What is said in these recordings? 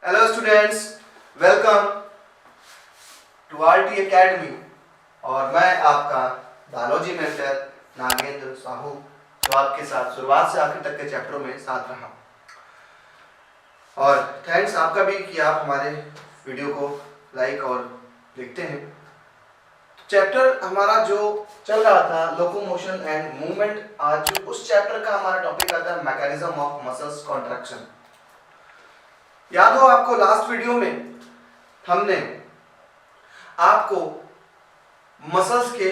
Hello students, welcome to RT academy. और मैं आपका बायोलॉजी मेंटर नागेंद्र साहू, जो आपके साथ शुरुआत से आखिर तक के चैप्टरों में साथ रहा। और थैंक्स आपका भी कि आप हमारे वीडियो को लाइक और देखते हैं। चैप्टर हमारा जो चल रहा था लोकोमोशन एंड मूवमेंट, आज उस चैप्टर का हमारा टॉपिक आता है मैकेनिज्म ऑफ मसल्स कॉन्ट्रैक्शन। याद हो आपको लास्ट वीडियो में हमने आपको मसल्स के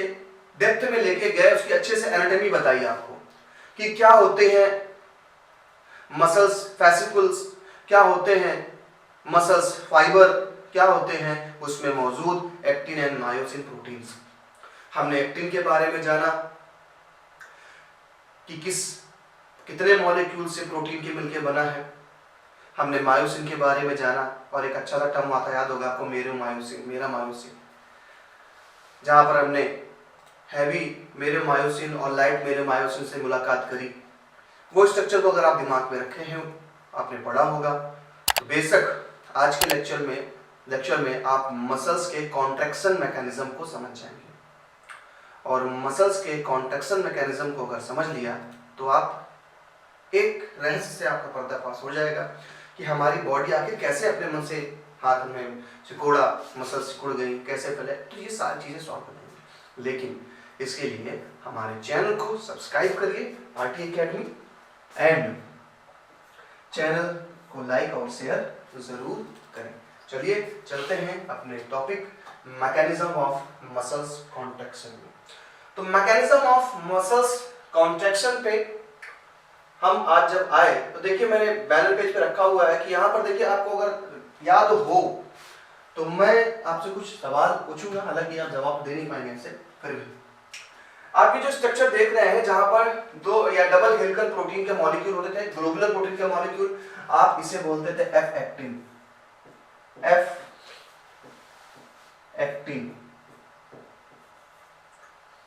डेप्थ में लेके गए, उसकी अच्छे से एनाटॉमी बताई आपको कि क्या होते हैं मसल्स फैसिकल्स, क्या होते हैं मसल्स फाइबर, क्या होते हैं उसमें मौजूद एक्टिन एंड मायोसिन प्रोटीन्स। हमने एक्टिन के बारे में जाना कि कितने मॉलिक्यूल से प्रोटीन के मिलके बना है। हमने मायोसिन के बारे में जाना और एक अच्छा सा टर्म आता याद होगा आपको, मेरा मायोसिन, जहां पर हमने हैवी मेरे मायोसिन और लाइट मेरे मायोसिन से मुलाकात करी। वो स्ट्रक्चर को अगर आप दिमाग में रखे हैं, आपने पढ़ा होगा, तो बेशक आज के लेक्चर में आप मसल्स के कॉन्ट्रैक्शन मैकेनिज्म को समझ जाएंगे। और मसल्स के कॉन्ट्रैक्शन मैकेनिज्म को अगर समझ लिया तो आप एक रहस्य से आपका पर्दाफाश हो जाएगा कि हमारी बॉडी आखिर कैसे अपने मन से हाथ में सिकोड़ा, मसल सिकुड़ गई, कैसे फैले, तो ये सारी चीजें सॉल्व कर देंगे। लेकिन इसके लिए हमारे चैनल को सब्सक्राइब करिए आरटी एकेडमी, एंड चैनल को लाइक और शेयर जरूर करें। चलिए चलते हैं अपने topic mechanism of muscles contraction में। तो मैकेनिज्म ऑफ मसल्स कॉन्ट्रैक्शन पे हम आज जब आए तो देखिए मैंने बैनर पेज पे रखा हुआ है कि यहाँ पर देखिए आपको अगर याद हो तो मैं आपसे कुछ सवाल पूछूंगा, हालांकि आप जवाब दे नहीं पाएंगे इससे, फिर भी आप ये जो स्ट्रक्चर देख रहे हैं जहां पर दो या डबल हेलिकल प्रोटीन के मॉलिक्यूल होते थे, ग्लोबुलर प्रोटीन के मॉलिक्यूल, आप इसे बोलते थे एफ एक्टिन।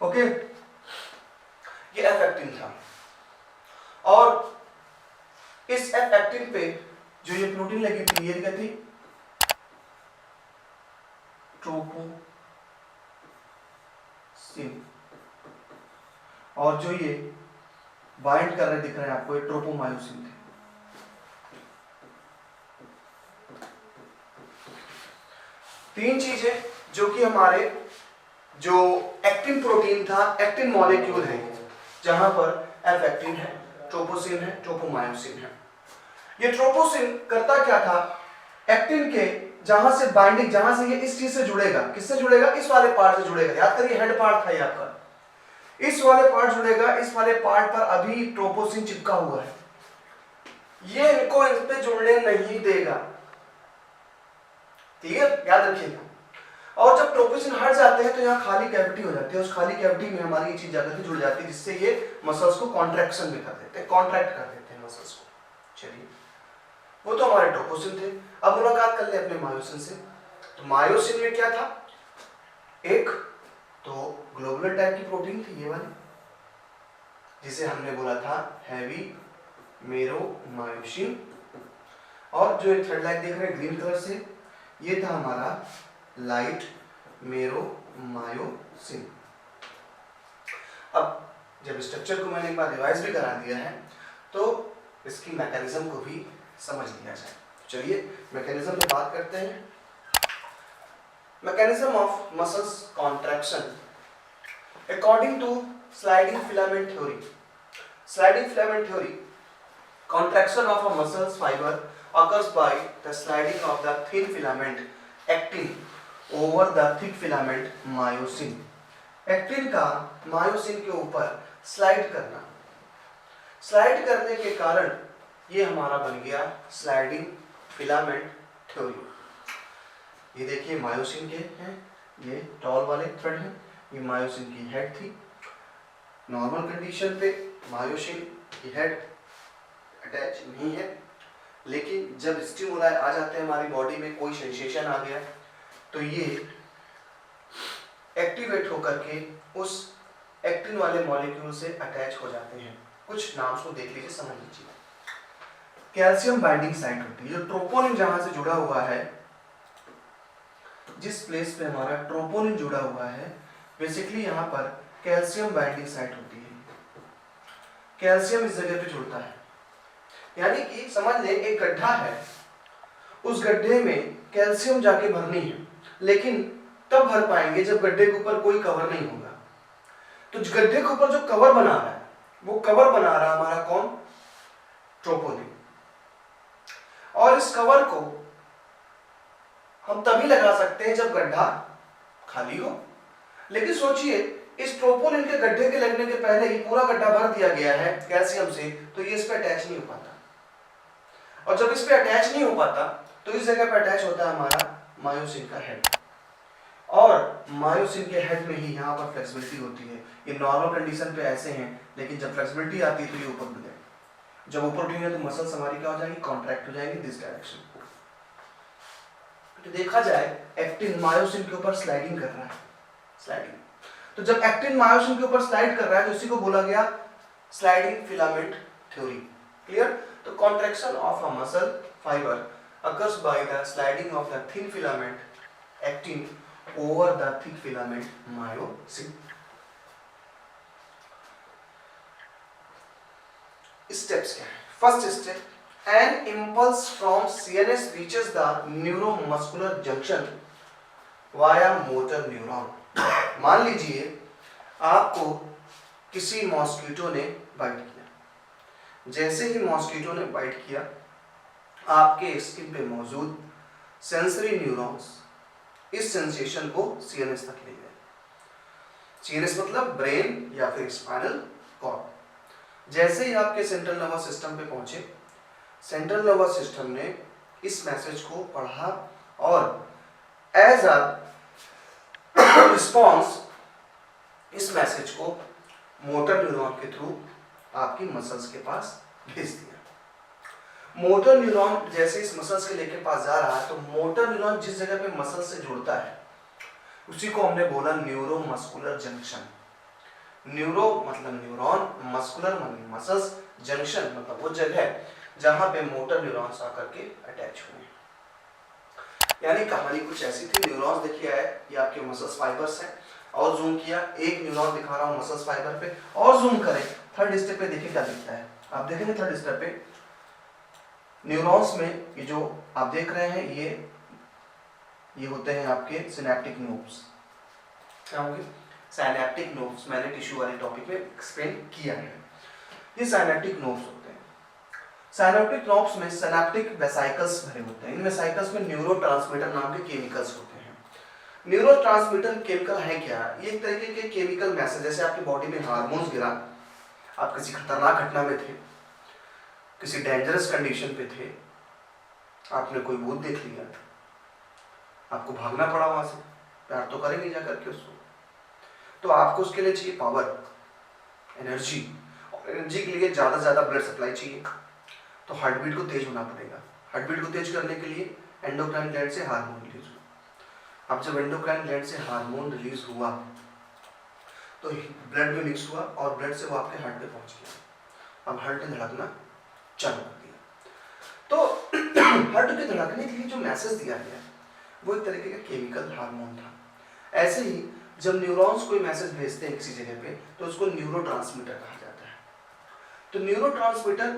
ओके, ये एफ एक्टिन था। और इस एफ एक्टिन पे जो ये प्रोटीन लगी थी, ये क्या थी? ट्रोपोसिन। और जो ये बाइंड कर रहे दिख रहे हैं आपको, ये ट्रोपोमायोसिन थे। तीन चीजें जो कि हमारे जो एक्टिन प्रोटीन था, एक्टिन मॉलिक्यूल है, जहां पर एफ एक्टिन है, ट्रोपोसिन है, ट्रोपोमायोसिन है। ये ट्रोपोसिन करता क्या था? एक्टिन के जहां से बाइंडिंग, जहां से ये इस चीज से जुड़ेगा, किससे जुड़ेगा? इस वाले पार्ट से जुड़ेगा। याद करिए हेड पार्ट था ये आपका, इस वाले पार्ट जुड़ेगा, इस वाले पार्ट पर अभी ट्रोपोसिन चिपका हुआ है, ये इनको इस पे जुड़ने नहीं देगा। क्लियर? याद रखिएगा। और जब ट्रोपोसिन हट जाते हैं तो यहाँ खाली कैविटी हो जाती है, उस खाली कैविटी में हमारी ये चीज जाकर के जुड़ जाती है, जिससे ये मसल्स को कॉन्ट्रैक्शन भी कर देते हैं, कॉन्ट्रैक्ट कर देते हैं मसल्स को। चलिए, वो तो हमारे ट्रोपोसिन थे। अब मुलाकात कर ले अपने मायोसिन से। तो मायोसिन में क्या था? एक तो ग्लोबुलर टाइप की प्रोटीन थी, ये वाली, जिसे हमने बोला था हैवी मेरोमायोसिन। और जो थर्ड लाइन देख रहे हैं ग्रीन कलर से, ये था हमारा लाइट मेरोमायोसिन। अब जब स्ट्रक्चर को मैंने एक बार रिवाइज भी करा दिया है तो इसकी मैकेनिज्म को भी समझ लिया जाए। चलिए मैकेनिज्म पे बात करते हैं। Mechanism of muscles contraction according to sliding filament theory. Sliding filament theory, contraction of a muscles fiber occurs by the sliding of the thin filament actin over the thick filament myosin। Actin का myosin के ऊपर slide करना, slide करने के कारण ये हमारा बन गया स्लाइडिंग फिलामेंट थ्योरी। ये देखिए मायोसिन के हैं, ये टॉल वाले थ्रेड हैं, ये मायोसिन की हेड थी। नॉर्मल कंडीशन पे मायोसिन की हेड अटैच नहीं है, लेकिन जब स्टिमुलाई आ जाते हैं हमारी बॉडी में, कोई सेंसेशन आ गया, तो ये एक्टिवेट होकर के उस एक्टिन वाले मॉलिक्यूल से अटैच हो जाते हैं। कुछ नाम को देख लीजिए, समझ लीजिए। कैल्शियम बाइंडिंग साइट होती है। जो ट्रोपोनिन जहां से जुड़ा हुआ है, जिस प्लेस पे हमारा ट्रोपोनिन जुड़ा हुआ है, बेसिकली यहाँ पर कैल्शियम बाइंडिंग साइट होती है। कैल्शियम इस जगह पे जुड़ता है, यानी कि समझ ले एक गड्ढा है, उस गड्ढे में कैल्शियम जाके भरनी है, लेकिन तब भर पाएंगे जब गड्ढे के ऊपर कोई कवर नहीं होगा। तो गड्ढे के ऊपर जो कवर बना रहा है, वो कवर बना रहा है हमारा कौन? ट्रोपोनिन। और इस कवर को हम तभी लगा सकते हैं जब गड्ढा खाली हो। लेकिन सोचिए, इस ट्रोपोनिन के गड्ढे के लगने के पहले ही पूरा गड्ढा भर दिया गया है कैल्शियम से, तो ये इस पे अटैच नहीं हो पाता। और जब इस पे अटैच नहीं हो पाता तो इस जगह पे अटैच होता है हमारा मायोसिन का हेड, और मायोसिन के हेड में ही यहाँ पर फ्लेक्सिबिलिटी होती है। ये नॉर्मल कंडीशन पे ऐसे हैं, लेकिन जब फ्लेक्सिबिलिटी आती है तो ये ऊपर उठ जाएगी। जब ऊपर उठेंगे तो मसल्स हमारी क्या हो जाएंगी? कॉन्ट्रैक्ट हो जाएंगी दिस डायरेक्शन। तो देखा जाए एक्टिन मायोसिन के ऊपर स्लाइडिंग कर रहा है, स्लाइडिंग। तो जब एक्टिन मायोसिन के ऊपर स्लाइड कर रहा है तो इसी को बोला गया स्लाइडिंग फिलामेंट थ्योरी। क्लियर? तो contraction of a muscle fibre occurs by the sliding of the thin filament actin over the thick filament myosin. Steps क्या है? First step, an impulse from CNS reaches the neuromuscular junction via motor neuron. मान लीजिए आपको किसी mosquito ने bite किया। जैसे ही mosquito ने बाइट किया, आपके स्किन पे मौजूद सेंसरी न्यूरॉन्स इस सेंसेशन को सीएनएस तक ले गए। सीएनएस मतलब ब्रेन या फिर स्पाइनल कॉर्ड। जैसे ही आपके सेंट्रल नर्वस सिस्टम पे पहुंचे, सेंट्रल नर्वस सिस्टम ने इस मैसेज को पढ़ा और एज अ रिस्पॉन्स इस मैसेज को मोटर न्यूरॉन के थ्रू आपकी मसल्स के पास भेज दिया। मोटर न्यूरॉन जैसे इस मसल्स के लेके पास जा रहा है, तो मोटर न्यूरॉन जिस जगह पे मसल से जुड़ता है उसी को हमने बोला न्यूरोमस्कुलर जंक्शन। न्यूरो मतलब न्यूरॉन, मस्कुलर मतलब मसल्स, जंक्शन मतलब वो जगह जहां पे मोटर न्यूरॉन्स आकर के अटैच हुए। यानी कहानी कुछ ऐसी थी। न्यूरॉन्स देखिए है, ये आपके मसल्स फाइबर्स हैं, और जूम किया, एक न्यूरॉन दिखा रहा हूँ मसल्स फाइबर पे, और जूम करें थर्ड स्टेप पे, देखिए क्या दिखता है। आप देखेंगे थर्ड स्टेप पे न्यूरॉन्स में ये जो आप देख रहे हैं, ये होते हैं आपके सिनेप्टिक नोड्स। क्या होंगे? Synaptic nodes. मैंने टिश्यू वाले टॉपिक में एक्सप्लेन किया है। ये सिनेप्टिक नोड्स होते हैं। सिनेप्टिक नोड्स में सिनेप्टिक वेसाइकल्स भरे होते हैं। इन वेसाइकल्स में न्यूरोट्रांसमीटर नाम के केमिकल्स होते हैं। न्यूरोट्रांसमीटर केमिकल है क्या? ये एक तरीके के केमिकल मैसेज, जैसे आपकी बॉडी में हार्मोन्स गिरा, आप किसी खतरनाक घटना में थे, किसी डेंजरस कंडीशन पे थे, आपने कोई भूत देख लिया, आपको भागना पड़ा वहां से, प्यार तो करेंगे जाकर के उसको, तो आपको उसके लिए चाहिए पावर, एनर्जी। और एनर्जी के लिए ज़्यादा से ज़्यादा ब्लड सप्लाई चाहिए, तो हार्ट बीट को तेज होना पड़ेगा। हार्ट बीट को तेज करने के लिए एंडोक्राइन ग्लैंड से हार्मोन रिलीज हुआ। अब जब एंडोक्राइन ग्लैंड से हार्मोन रिलीज हुआ तो ब्लड में मिक्स हुआ और ब्लड से वो आपके हार्ट पे पहुंच गया। अब हार्ट ने धड़कना चालू कर दिया। तो हार्ट के धड़कने के लिए जो मैसेज दिया गया वो एक तरीके का केमिकल हार्मोन था। ऐसे ही जब न्यूरॉन्स कोई मैसेज भेजते हैं किसी जगह पे, तो उसको न्यूरोट्रांसमीटर कहा जाता है। तो न्यूरोट्रांसमीटर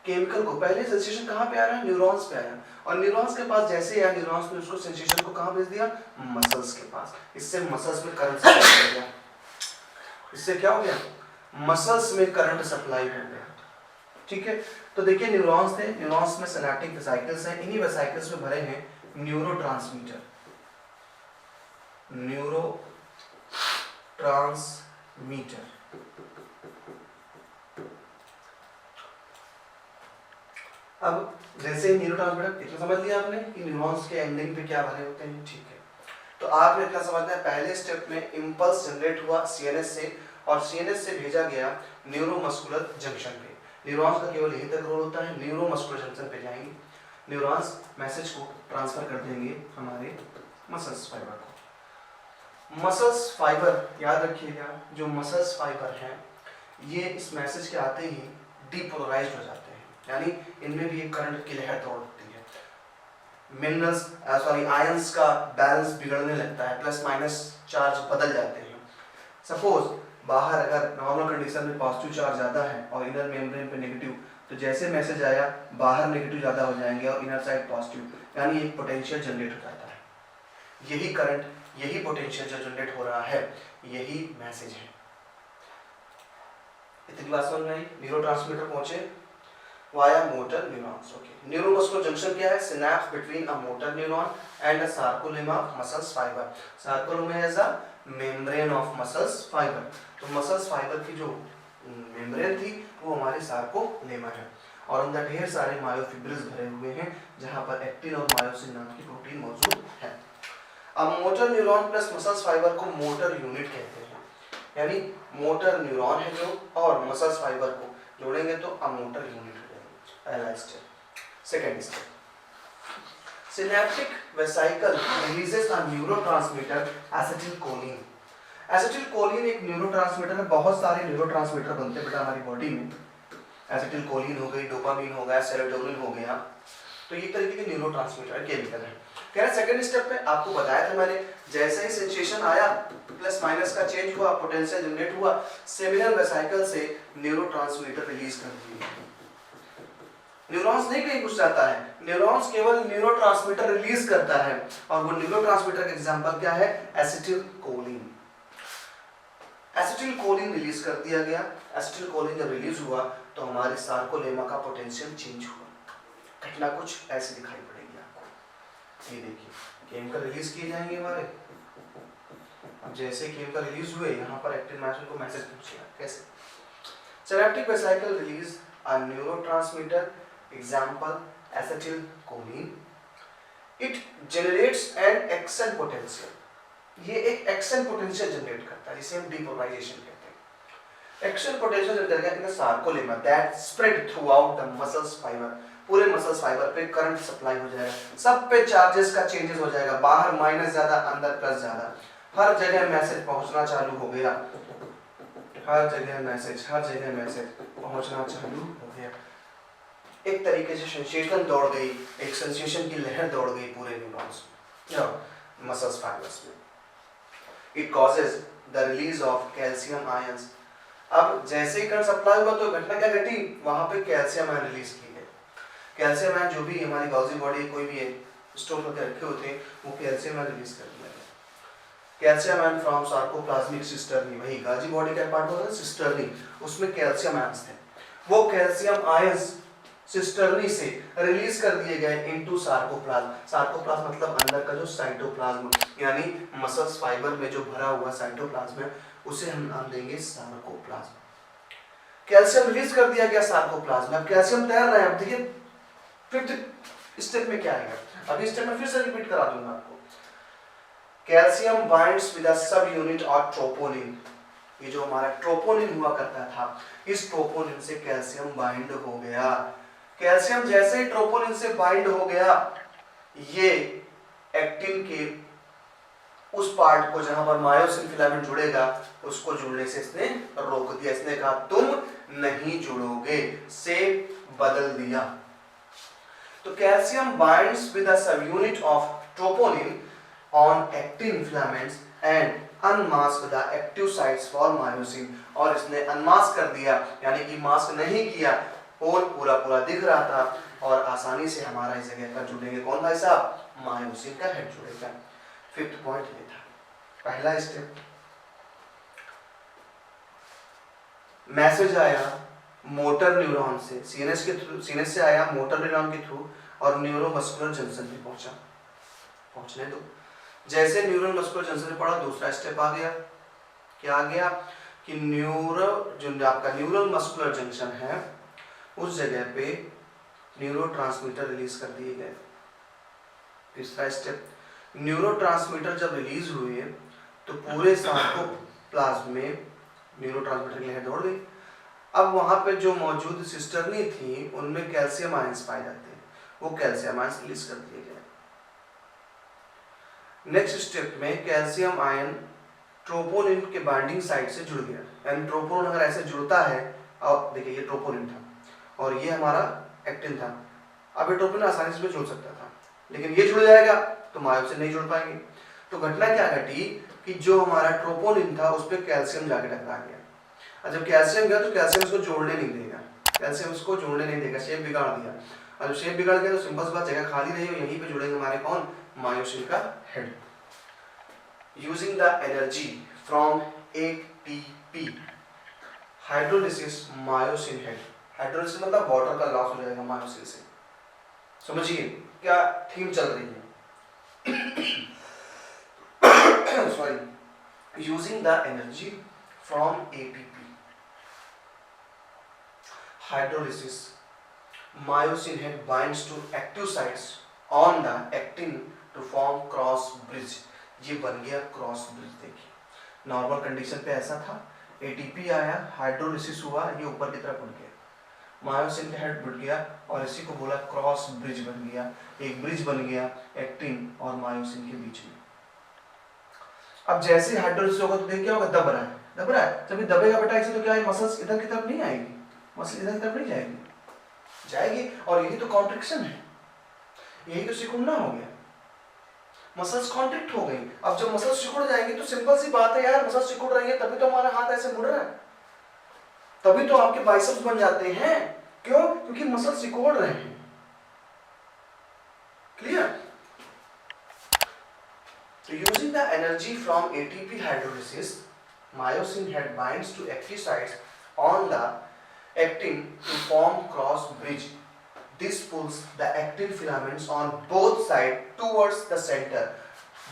केमिकल को पहले सेंसेशन कहाँ पे आ रहा है? न्यूरॉन्स पे आया, और न्यूरॉन्स के पास जैसे ही आया, न्यूरॉन्स ने उसको सेंसेशन को कहाँ भेज दिया? मसल्स के पास। इससे मसल्स में करंट सप्लाई हो गया। इससे क्या हो गया? मसल्स में करंट सप्लाई हो गया। ठीक है, तो देखिए न्यूरॉन्स थे, न्यूरॉन्स में सिनेप्टिक वेसाइकल्स हैं, इन्हीं वेसाइकल्स में भरे हैं न्यूरोट्रांसमीटर। न्यूरोट्रांसमीटर अब जैसे न्यूरोट्रांसमीटर इतना समझ लिया आपने कि न्यूरॉन्स के एंडिंग पे क्या भरे होते हैं। ठीक है, तो आपने इतना समझना है, पहले स्टेप में इंपल्स जनरेट हुआ सीएनएस से, और सीएनएस से भेजा गया न्यूरोमस्कुलर जंक्शन पे। न्यूरॉन्स का केवल यही तक रोल होता है, न्यूरोमस्कुलर जंक्शन पे जाएंगे, न्यूरॉन्स मैसेज को ट्रांसफर कर देंगे हमारे मसल्स फाइबर को। मसल्स फाइबर याद रखिएगा, जो मसल्स फाइबर हैं ये इस मैसेज के आते ही डीपोलराइज्ड हो जाते हैं, यानी इनमें भी एक करंट की लहर दौड़ती है। मिनरल्स आयंस का बैलेंस बिगड़ने लगता है, प्लस माइनस चार्ज बदल जाते हैं। सपोज बाहर अगर नॉर्मल कंडीशन में पॉजिटिव चार्ज ज़्यादा है और इनर मेम्ब्रेन पे नेगेटिव, तो जैसे मैसेज आया बाहर नेगेटिव ज़्यादा हो जाएंगे और इनर साइड पॉजिटिव, यानी एक पोटेंशियल जनरेट हो जाता है। यही करंट, यही पोटेंशियल जो जनरेट हो रहा है, यही मैसेज है। इतनी बात समझ में आई? न्यूरोट्रांसमीटर पहुंचे via motor neurons. Okay, neuromuscular junction क्या है? Synapse between a motor neuron and a sarcolemma of muscles fibre. Sarcolemma is a membrane of muscles fibre. तो मसल्स फाइबर की जो मेम्ब्रेन थी वो हमारे सार्कोलेमा है, और अंदर ढेर सारे मायोफिब्रिल्स भरे हुए हैं जहां पर एक्टिन और मायोसिन नाम की प्रोटीन मौजूद है। अब motor neuron plus muscles fibre को मोटर यूनिट कहते हैं, यानी मोटर न्यूरॉन है जो और मसल्स फाइबर को जोड़ेंगे तो अब मोटर यूनिट हो जाएगी। पहला step. Second step, synaptic vesicle releases a neurotransmitter acetylcholine. Acetylcholine एक न्यूरोट्रांसमीटर है, बहुत सारे न्यूरोट्रांसमीटर बनते हैं बेटा हमारी बॉडी में। एसिटिलकोलिन हो गई, डोपामिन हो गया, सेरोटोनिन हो गया, तो ये तरीके के न्यूरोट्रांसमीटर केमिकल है। कह रहे सेकंड स्टेप पे आपको बताया था मैंने, जैसे ही सेंसेशन आया प्लस माइनस का चेंज हुआ, पोटेंशियल जनरेट हुआ, सेमिनल वेसिकल से न्यूरोट्रांसमीटर रिलीज कर दिए। न्यूरॉन्स नहीं कहीं घुस जाता है, न्यूरॉन्स केवल न्यूरोट्रांसमीटर रिलीज करता है, और वो न्यूरोट्रांसमीटर का एग्जांपल क्या है? एसिटिलकोलिन। एसिटिलकोलिन रिलीज कर दिया गया। एसिटिलकोलिन जब रिलीज हुआ तो हमारे सार्कोलेमा का पोटेंशियल चेंज हुआ। घटना कुछ ऐसी दिखाई पड़ेगी आपको। ये देखिए, केमिकल रिलीज किए जाएंगे हमारे, अब जैसे केमिकल रिलीज हुए यहाँ पर एक्टिन मायोसिन को मैसेज पहुंचेगा। कैसे? Synaptic vesicle release a neurotransmitter, example acetylcholine. It generates an action potential. ये एक एक्शन पोटेंशियल जनरेट करता है जिसे हम डीपोलराइजेशन कहते हैं। एक्शन पोटेंशियल जनरेट करता है sarcolemma that spread through out the muscles fibre. पूरे मसल्स फाइबर पे करंट सप्लाई हो जाएगा, सब पे चार्जेस का चेंजेस हो जाएगा, बाहर माइनस ज्यादा, अंदर प्लस ज्यादा, हर जगह मैसेज पहुंचना चालू हो गया। हर जगह मैसेज पहुंचना चालू हो गया। एक तरीके से सेंसेशन दौड़ गई, एक सेंसेशन की लहर दौड़ गई पूरे न्यूरॉन्स मसल्स फाइबर्स में। It causes the release of calcium ions. अब जैसे ही करंट सप्लाई हुआ तो घटना क्या घटी? वहां पे कैल्शियम आयन रिलीज की गई। कैल्शियम आयन जो भी हमारी गॉल्जी बॉडी कोई भी स्टोर करके रखे होते हैं, वो कैल्शियम आयन रिलीज कर दिया गया। Calcium ion from sarcoplasmic cisternae, वही गॉल्जी बॉडी का पार्ट होता है सिस्टर्नी, उसमें कैल्शियम आयंस थे। वो कैल्शियम आयंस सिस्टर्नी से रिलीज कर दिए गए इनटू सार्कोप्लाज्म। सार्कोप्लाज्म मतलब अंदर का जो साइटोप्लाज्म, यानी मसल्स फाइबर में जो भरा हुआ साइटोप्लाज्म है, उसे हम नाम देंगे सार्कोप्लाज्म। कैल्शियम रिलीज कर दिया गया सार्कोप्लाज्म। अब कैल्शियम तैर रहा है। अब देखिए फिफ्थ स्टेप में क्या आएगा, अभी स्टेप में फिर से रिपीट करा दूंगा आपको। कैल्शियम बाइंड्स विद अ सब यूनिट ऑफ ट्रोपोनिन। ये जो हमारा ट्रोपोनिन हुआ करता था, इस ट्रोपोनिन से कैल्शियम बाइंड हो गया। कैल्शियम जैसे ही ट्रोपोनिन से बाइंड हो गया, ये एक्टिन के उस पार्ट को जहां पर मायोसिन फिलामेंट जुड़ेगा, उसको जुड़ने से इसने रोक दिया। इसने कहा तुम नहीं जुड़ोगे, से बदल दिया। तो कैल्शियम बाइंड्स विद अ सब unit of troponin on actin filaments and unmask the active sites for myosin. और इसने अनमास्क कर दिया, यानी कि मास्क नहीं किया, और पूरा दिख रहा था, और आसानी से हमारा इस जगह पर जुड़ेंगे। कौन भाई साहब? मायोसिन का हेड जुड़ेगा। फिफ्थ पॉइंट ये था, पहला स्टेप। मैसेज आया मोटर न्यूरॉन से, सीएनएस के थ्रू, सीएनएस से आया मोटर न्यूरॉन के थ्रू और न्यूरोमस्कुलर जंक्शन पे पहुंचा। पहुंचने दो। जैसे न्यूरल मस्कुलर जंक्शन पे पड़ा, दूसरा स्टेप आ गया। क्या आ गया कि जो आपका न्यूरल मस्कुलर जंक्शन है, उस जगह पे न्यूरोट्रांसमीटर रिलीज कर दिए गए। तीसरा स्टेप, न्यूरोट्रांसमीटर जब रिलीज हुए तो पूरे सार्कोप्लाज्म में न्यूरोट्रांसमीटर की लहर दौड़ गई। अब वहां पे जो मौजूद सिस्टर्नी थी, उनमें कैल्शियम आयंस पाए जाते हैं, वो कैल्शियम आयंस रिलीज कर दिए गए। नेक्स्ट स्टेप में कैल्शियम आयन ट्रोपोनिन के बाइंडिंग साइट से जुड़ गया। यानी ट्रोपोनिन अगर ऐसे जुड़ता है, और देखिए ये ट्रोपोनिन था और ये हमारा एक्टिन था। अब एट्रोपिन आसानी से जुड़ सकता था, लेकिन ये जुड़ जाएगा तो मायोसिन नहीं जुड़ पाएंगे। तो घटना क्या घटी कि जो हमारा ट्रोपोनिन था उस पर कैल्शियम जाके टकरा गया, और जब कैल्शियम गया तो कैल्शियम उसको जोड़ने नहीं देगा, कैल्शियम उसको जोड़ने नहीं देगा, शेप बिगाड़ दिया। और जब शेप बिगड़ गया तो सिंपल सी बात, जगह खाली रही, यहीं पे जुड़ेंगे हमारे कौन, मायोसिन का head. Using the energy from ATP hydrolysis myosin head. Hydrolysis मतलब वाटर का लॉस हो जाएगा मायोसिन से। समझिए क्या थीम चल रही है। Sorry. Using the energy from ATP hydrolysis, myosin head binds to active sites on the actin to form cross bridge। ये बन गया क्रॉस ब्रिज। देखिए नॉर्मल कंडीशन पे ऐसा था, एटीपी आया, हाइड्रोलिसिस हुआ, ये ऊपर की तरफ उड़ गया, मायोसिन का हेड बढ़ गया और इसी को बोला क्रॉस ब्रिज बन गया। एक ब्रिज बन गया एक्टिन और मायोसिन के बीच में। अब जैसे हाइड्रोलिसिस होगा तो देखिए क्या होगा, दब रहा है, दब रहा है। जब ये दबेगा बेटा इसे तो क्या है, मसल्स इधर की तरफ नहीं आएगी, मसल इधर की तरफ नहीं जाएगी, जाएगी। और यही तो कॉन्ट्रैक्शन है, यही तो सिकुड़ना हो गया, मसल्स कॉन्ट्रैक्ट हो गई। अब जब मसल्स सिकुड़ जाएंगी तो सिंपल सी बात है यार, मसल्स सिकुड़ रही है तभी तो हमारा हाथ ऐसे मुड़ रहा है, तभी तो आपके बाइसेप्स बन जाते हैं। क्यों? क्योंकि मसल सिकुड़ रहे हैं। Clear? So using the energy from ATP hydrolysis, myosin head binds to active sites on the actin to form cross bridge. This pulls the actin filaments on both sides towards the center.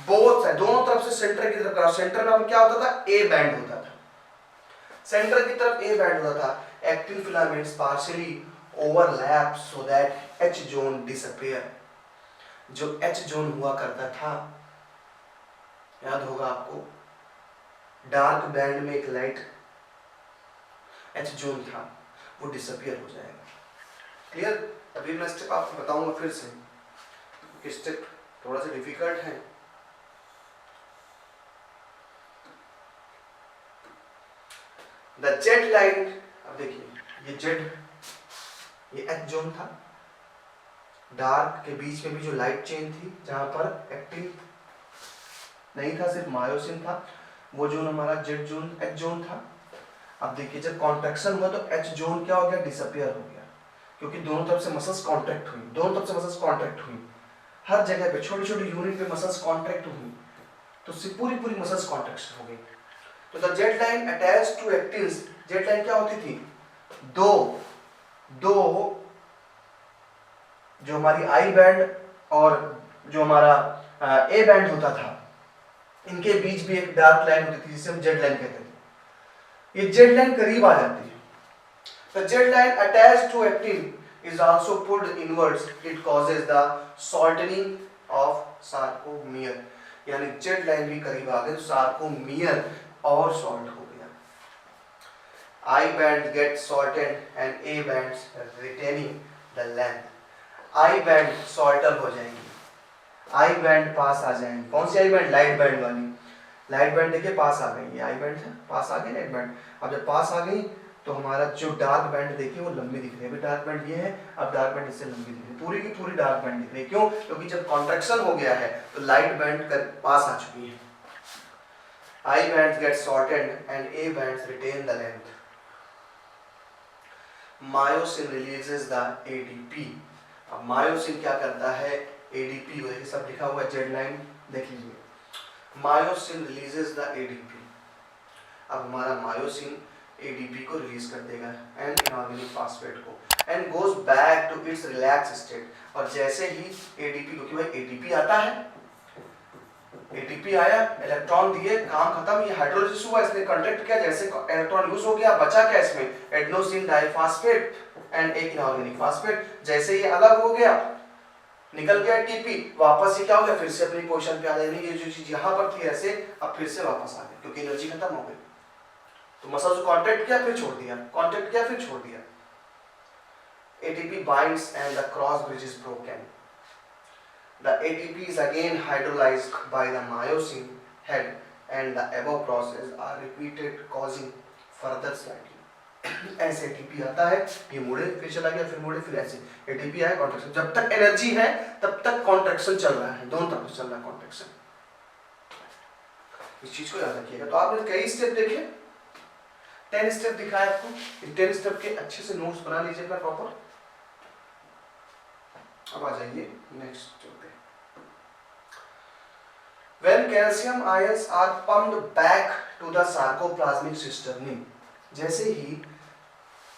Both side, दोनों तरफ से centre की तरफ। Centre में क्या होता था, A band होता था, सेंटर की तरफ A बैंड होता था। Actin filaments partially overlap so that H zone disappear। जो H zone हुआ करता था, याद होगा आपको, डार्क बैंड में एक लाइट एच जोन था, वो डिसअपियर हो जाएगा। क्लियर? अभी मैं स्टेप आपको बताऊंगा फिर से, कि स्टेप थोड़ा सा डिफिकल्ट है। द जेड लाइन, अब देखिए ये जेड, ये एच जोन था, डार्क के बीच में भी जो लाइट चेन थी जहां पर एक्टिन नहीं था, सिर्फ मायोसिन था, वो जोन हमारा जेड जोन, एच जोन था। अब देखिए जब कॉन्ट्रैक्शन हुआ तो एच जोन क्या हो गया, डिसअपियर हो गया, क्योंकि दोनों तरफ से मसल्स कॉन्ट्रैक्ट हुई, दोनों तरफ से मसल्स कॉन्ट्रैक्ट हुई, हर जगह पे छोटी छोटी यूनिट पे मसल्स कॉन्ट्रैक्ट हुई, तो पूरी पूरी मसल्स कॉन्ट्रैक्शन हो गई। तो the Z line attached to actins, Z line क्या होती थी, दो जो हमारी आई बैंड और जो हमारा ए बैंड होता था, इनके बीच भी एक डार्क लाइन होती थी जिसे हम जेड लाइन कहते थे। ये जेड लाइन करीब आ जाती है, the Z line attached to actin is also pulled inwards, it causes the shortening of sarcomere। यानी जेड लाइन भी करीब आ गई तो sarcomere और शॉर्ट हो गया। I band gets shortened and A bands retaining the length। I band shorter हो जाएंगी, आई बैंड पास आ जाएंगे। कौन सी आई बैंड, लाइट बैंड वाली। लाइट बैंड देखिए पास आ गई, ये आई बैंड है, पास आ गई लाइट बैंड। अब जब पास आ गई तो हमारा जो डार्क बैंड देखिए वो लंबी दिख रही है, अभी डार्क बैंड ये है, अब डार्क बैंड इससे लंबी दिख रही है, पूरी की पूरी डार्क बैंड दिख रही है। क्यों? क्योंकि जब कॉन्ट्रैक्शन हो गया है तो लाइट बैंड पास आ चुकी है। I band get shortened and A band retain the length. Myosin releases the ADP. अब मायोसिन क्या करता है, एडीपी को देखिए सब लिखा हुआ है, जेड लाइन देख लीजिए, मायोसिन रिलीजेस द एडीपी। अब हमारा मायोसिन एडीपी को रिलीज कर देगा, एन इनऑर्गेनिक फास्फेट को, and goes back to its relax state. और जैसे ही एडीपी, क्योंकि भाई एडीपी आता है, एटीपी आया, इलेक्ट्रॉन दिए, काम खत्म, ये हाइड्रोलिसिस हुआ, इसने कॉन्टैक्ट किया, जैसे इलेक्ट्रॉन यूज हो गया, बचा क्या इसमें, एडेनोसिन डाइफॉस्फेट एंड एक इनऑर्गेनिक फास्फेट। जैसे ये अलग हो गया, निकल गया टीपी, वापस ये क्या हो गया, फिर से अपनी पोजीशन पे आ जाएगी। ये जो चीज यहाँ पर थी ऐसे, अब फिर से वापस आ गई, क्योंकि एनर्जी खत्म हो गई। तो मसल को कांटेक्ट किया फिर छोड़ दिया, कांटेक्ट किया फिर छोड़ दिया। ATP binds and the cross bridge is broken. The ATP is again hydrolyzed by the myosin head and the above process are repeated, causing further sliding. ऐसे एटीपी आता है, ये मुड़े फिर चला गया, फिर मुड़े, फिर ऐसे एटीपी आया, कॉन्ट्रैक्शन। जब तक एनर्जी है तब तक कॉन्ट्रैक्शन चल रहा है, दोनों तरफ से चल रहा है कॉन्ट्रैक्शन। इस चीज को याद रखिएगा। तो आपने कई स्टेप देखे, 10 स्टेप दिखाए आपको, इन 10 स्टेप के अच्छे से नोट्स बना लीजिएगा प्रॉपर। अब आ जाइए नेक्स्ट पे। When calcium ions are pumped back to the sarcoplasmic cisternae, जैसे ही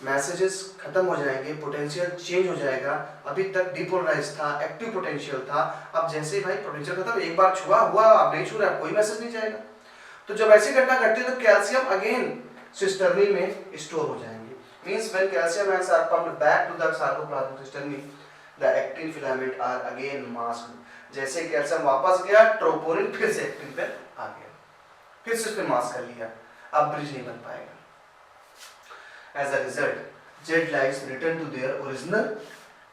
मैसेजेस खत्म हो जाएंगे, पोटेंशियल चेंज हो जाएगा। अभी तक डिपोलराइज था, एक्टिव पोटेंशियल था, अब जैसे ही भाई पोटेंशियल खत्म, एक बार छुआ हुआ, अब नहीं छू रहा, कोई मैसेज नहीं जाएगा। तो जब ऐसी घटना घटती है तो कैल्शियम अगेन सिस्टर्नी में स्टोर हो जाएंगे। Means when calcium ions are pumped back to the sarcoplasmic cisternae, the actin filament are again masked. जैसे कैल्शियम वापस गया, ट्रोपोनिन फिर से एक्टिन पे आ गया, फिर से उसने मास्क कर लिया, अब ब्रिज नहीं बन पाएगा। As a result, Z lines return to their original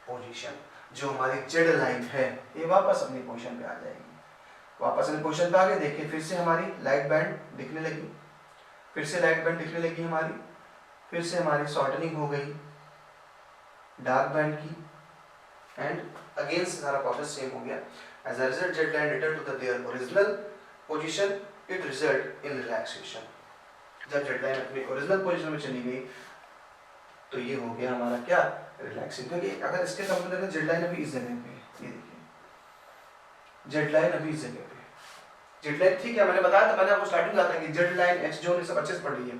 position। जो हमारी Z लाइन है ये वापस अपनी पोजीशन पे आ जाएगी, वापस अपनी पोजीशन पे आ गए। देखिए फिर से हमारी लाइट बैंड दिखने लगी, फिर से लाइट बैंड दिखने लगी हमारी, फिर से हमारी शॉर्टनिंग हो गई डार्क बैंड की, एंड अगेन सारा प्रोसेस सेम हो गया। As a result, Z line return to their original position, it result in relaxation। जब Z line अपनी ओरिजिनल पोजीशन में चली गई तो ये हो गया हमारा क्या, रिलैक्सिंग। क्योंकि अगर इसके कंपेयर करें, Z लाइन अभी इस जगह पे, ये देखिए Z लाइन अभी इस जगह पे। Z लाइन थी क्या, मैंने बताया था, मैंने आपको स्टार्टिंग में बताया कि Z लाइन, X जोन, ये सब अच्छे से पढ़ ली है।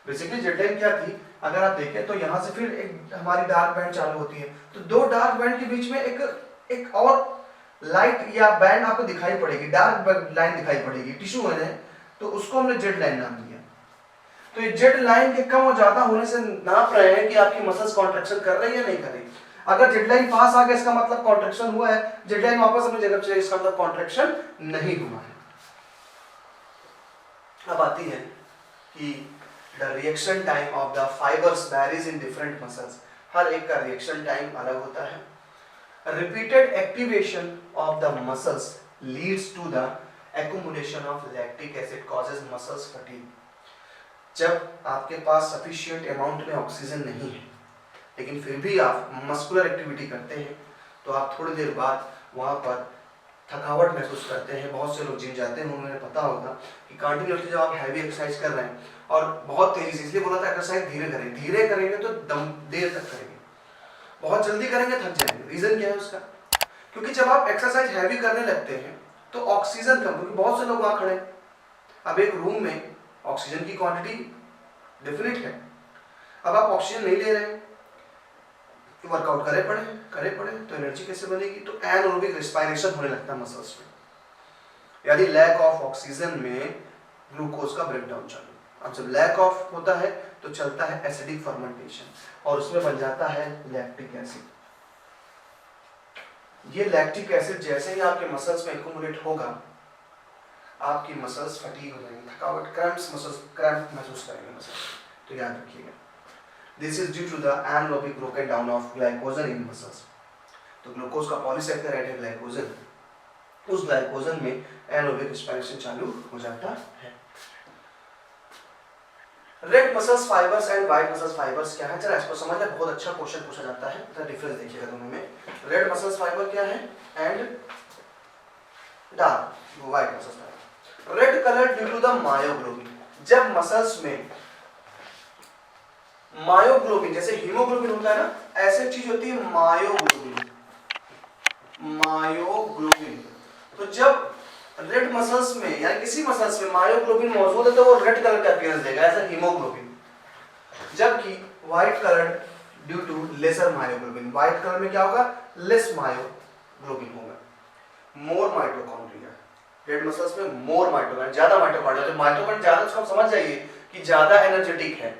बेसिकली Z लाइन क्या थी, अगर आप देखें तो यहाँ से फिर एक हमारी डार्क बैंड चालू होती है, तो दो डार्क बैंड के बीच में एक और लाइट या बैंड आपको दिखाई पड़ेगी, डार्क लाइन दिखाई पड़ेगी, टिश्यू है, तो उसको हमने Z लाइन नाम दिया। तो ये Z लाइन के कम और ज्यादा होने से नाप रहे हैं कि आपकी मसल्स कॉन्ट्रैक्शन कर रही है या नहीं कर रही। अगर Z लाइन पास आ गया इसका मतलब कॉन्ट्रैक्शन हुआ है, Z लाइन वापस अपनी जगह पे चली इसका मतलब कॉन्ट्रैक्शन नहीं हुआ है। अब आती है कि the reaction time of the fibres varies in different muscles. हर एक का रिएक्शन टाइम अलग होता है। Repeated activation of the muscles leads to the accumulation of lactic acid causes muscles fatigue. जब आपके पास सफिशिएंट अमाउंट में ऑक्सीजन नहीं है, लेकिन फिर भी आप मस्कुलर एक्टिविटी करते हैं, तो आप थोड़ी देर बाद वहाँ पर थकावट महसूस करते हैं। बहुत से लोग जिम जाते हैं, उन्हें पता होगा कि कंटिन्यूसली जब आप हैवी एक्सरसाइज कर रहे हैं और बहुत तेजी से, इसलिए बोला था एक्सरसाइज धीरे करें, धीरे करेंगे तो दम देर तक करेंगे, बहुत जल्दी करेंगे थक जाएंगे। रीजन क्या है उसका, क्योंकि जब आप एक्सरसाइज हैवी करने लगते हैं तो ऑक्सीजन कम, क्योंकि बहुत से लोग वहाँ खड़े हैं। अब एक रूम में ऑक्सीजन की क्वांटिटी डेफिनेट है, अब आप ऑक्सीजन नहीं ले रहे हैं, तो वर्कआउट करे पड़े तो एनर्जी कैसे बनेगी, तो एनारोबिक रेस्पिरेशन होने लगता है मसल्स में, यानी लैक ऑफ ऑक्सीजन में ग्लूकोज का ब्रेकडाउन चालू। अब जब लैक ऑफ होता है तो चलता है एसिडिक फर्मेंटेशन और उसमें बन जाता है लैक्टिक एसिड। ये लैक्टिक एसिड जैसे ही आपके मसल्स में एक्युमुलेट होगा, आपकी मसल्स फटीग हो जाएंगी, थकावट, क्रैम्प्स, मसल्स क्रैम्प महसूस करेंगे मसल्स। तो याद रखिएगा, this is due to the anaerobic broken down of glycogen in muscles. तो ग्लूकोज का पॉलीसैकेराइड है ग्लाइकोजन, उस ग्लाइकोजन में एनारोबिक रेस्पिरेशन चालू हो जाता है। Red muscles fibres and white muscles fibres क्या है, जरा इसको समझना, बहुत अच्छा क्वेश्चन पूछा जाता है। तो डिफरेंस देखिएगा दोनों में, रेड मसल्स फाइबर क्या है and dark white muscles fibre. Red colour due to the myoglobin. जब मसल्स में मायोग्लोबिन, जैसे हीमोग्लोबिन होता है ना, ऐसे चीज होती है मायोग्लोबिन, मायोग्लोबिन। तो जब रेड मसल्स में या किसी मसल्स में मायोग्लोबिन मौजूद है तो वो रेड कलर का अपीयरेंस देगा, ऐसा हीमोग्लोबिन। जबकि white colour due to lesser myoglobin, white colour में क्या होगा, लेस मायोग्लोबिन होगा। मोर माइटोकॉन्ड्रिया, रेड मसल्स में मोर माइटोकॉन्ड्रिया, ज्यादा माइटोकॉन्ड्रिया। तो माइटोकॉन्ड्रिया ज्यादा, उसको समझ जाइए कि ज्यादा एनर्जेटिक है।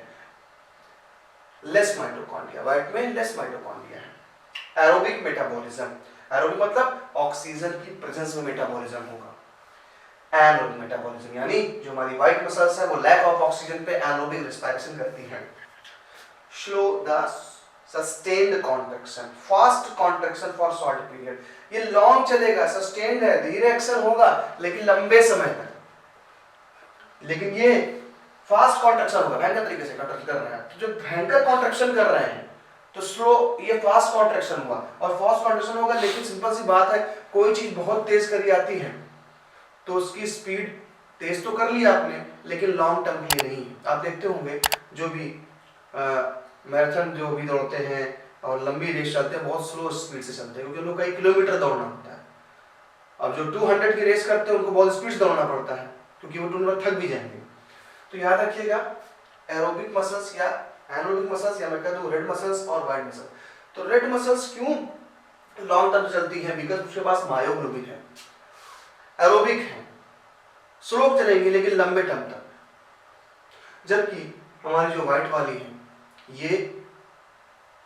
लेस माइटोकॉन्ड्रिया, व्हाइट में लेस माइटोकॉन्ड्रिया है। एरोबिक मेटाबॉलिज्म, एरोबिक मतलब ऑक्सीजन की प्रेजेंस में मेटाबॉलिज्म होगा। एनारोबिक मेटाबॉलिज्म यानी जो हमारी व्हाइट मसल्स है वो लैक ऑफ ऑक्सीजन पे एनारोबिक रेस्पिरेशन करती है। Slow the sustained contraction, fast contraction for short period. ये लॉन्ग चलेगा, सस्टेन्ड है, धीरे एक्शन होगा लेकिन लंबे समय तक। लेकिन ये फास्ट कॉन्ट्रैक्शन होगा, भयंकर तरीके से कॉन्ट्रैक्ट कर रहे हैं, तो जब भयंकर कॉन्ट्रैक्शन कर रहे हैं तो स्लो, ये फास्ट कॉन्ट्रैक्शन हुआ, और फास्ट कॉन्ट्रैक्शन होगा, लेकिन सिंपल सी बात है, कोई चीज बहुत तेज करी आती है तो उसकी स्पीड तेज तो कर लिया आपने, लेकिन लॉन्ग टर्म के लिए नहीं। आप देखते होंगे जो भी मैराथन जो भी दौड़ते हैं और लंबी रेस चलते हैं, बहुत स्लो स्पीड से चलते हैं, क्योंकि उनको कई किलोमीटर दौड़ना होता है। अब जो 200 की रेस करते हैं उनको बहुत स्पीड से दौड़ना पड़ता है, क्योंकि वो टूर्नामेंट थक भी जाएंगे। तो याद रखिएगा, एरोबिक मसल्स या एनारोबिक मसल्स, या मैं कह दूं रेड मसल्स और वाइट मसल्स। तो रेड मसल्स क्यों लॉन्ग टर्म चलती है? बिकॉज उसके पास मायोग्लोबिन है, एरोबिक है, स्लो चलेंगे लेकिन लंबे टर्म तक। जबकि हमारी जो व्हाइट वाली है ये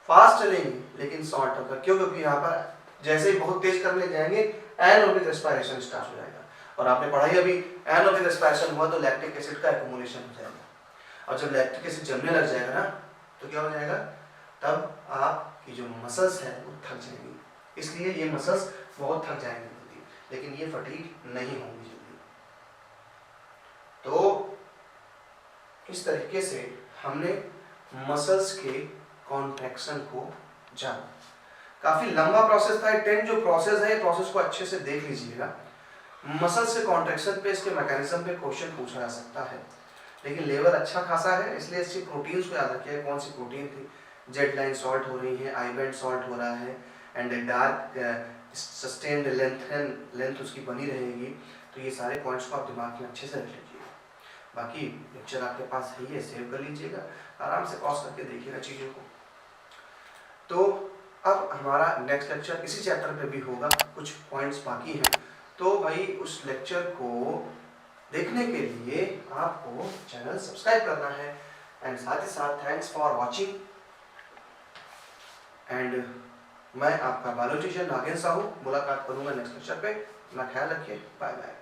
फास्ट चलेंगी लेकिन शॉर्ट टर्म तक। क्यों? क्योंकि यहाँ पर जैसे ही बहुत तेज करने जाएंगे एनारोबिक रेस्पिरेशन स्टार्ट हो जाएगा, और आपने पढ़ाई अभी एनारोबिक रेस्पिरेशन हुआ तो लैक्टिक एसिड का एक्युमुलेशन हो जाएगा, और जब लैक्टिक एसिड जमने लग जाएगा ना तो क्या हो जाएगा, तब आपकी जो मसल्स है वो थक जाएंगी। इसलिए ये मसल्स बहुत थक जाएंगे जल्दी, लेकिन ये फटीग नहीं होंगी जल्दी। तो इस तरीके से हमने मसल्स के कॉन्ट्रैक्शन को जाना। काफी लंबा प्रोसेस था, 10 जो प्रोसेस है, प्रोसेस को अच्छे से देख लीजिएगा। मसल्स के कॉन्ट्रैक्शन पे, इसके मैकेनिज्म पे क्वेश्चन पूछा जा सकता है, लेकिन लेवल अच्छा खासा है, इसलिए इसकी प्रोटीन्स को याद रखिए, कौन सी प्रोटीन थी। जेड लाइन सॉल्ट हो रही है, आई बैंड सॉल्ट हो रहा है, एंड डार्क सस्टेन्ड लेंथ उसकी बनी रहेगी। तो ये सारे पॉइंट्स को आप दिमाग में अच्छे से रख लीजिए। बाकी लेक्चर आपके पास है, ये सेव कर लीजिएगा, आराम से पॉज करके देखिएगा चीज़ों को। तो अब हमारा नेक्स्ट लेक्चर इसी चैप्टर पे भी होगा, कुछ पॉइंट्स बाकी हैं। तो भाई उस लेक्चर को देखने के लिए आपको चैनल सब्सक्राइब करना है, एंड साथ ही साथ थैंक्स फॉर वॉचिंग। एंड मैं आपका बायोलॉजी टीचर नागेंद्र साहू, मुलाकात करूंगा नेक्स्ट लेक्चर पे। अपना ख्याल रखिए, बाय बाय।